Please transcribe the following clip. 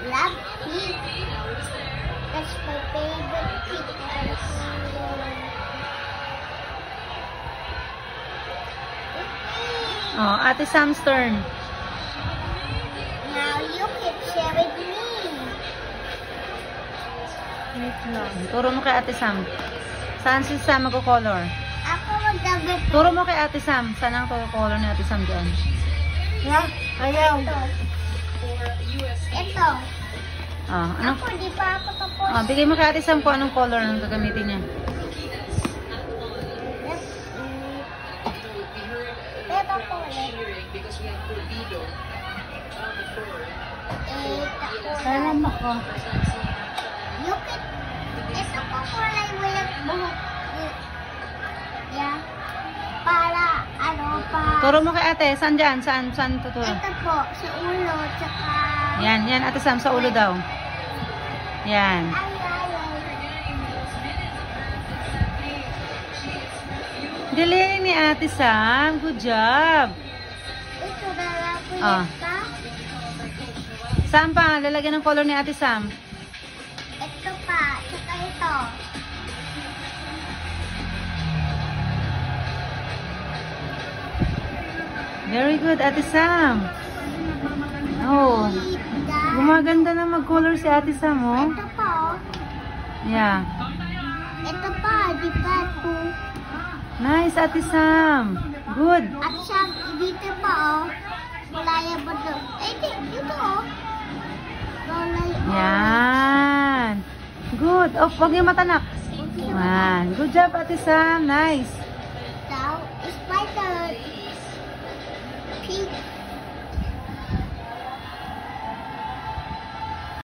love pink. That's my favorite pink. Oh, Ate Sam's turn. Now you can share with me. Wait lang. Turo mo kay Ate Sam. Saan si Sam magko-color? Ako magdagdag. Turo mo kay Ate Sam. Saan ang color ni Ate Sam dyan? Yeah, ayaw. Ito. Oh, ano? Ako, di pa ako tapos. Oh, bigay mo kay Ate Sam kung anong color ang gagamitin niya. Ito po ulit. Salam ako. You can, ito po kulay walang buhok. Yeah. Para, ano, Turo mo kay Ate. Saan dyan? Saan tuturo? ito po, sa ulo, tsaka... Yan, yan Ate Sam. Sa ulo daw. Yan. Galing ni Ate Sam. Good job. Ito na lang po Ah. ito. Saan pa? Lalagyan ng color ni Ate Sam. Ito pa, tsaka ito. Very good, Ate Sam. Oh. Gumaganda na mag-color si Ate Sam, oh. Ito pa, Yeah. ito pa, di ba ito? Nice, Ate Sam. Good. At siya, dito pa, oh. Kulaya ba ito? Eh, dito, oh. Yan. Good. Oh, wag yung matanak. Yan. Good job, Ate Sam. Nice.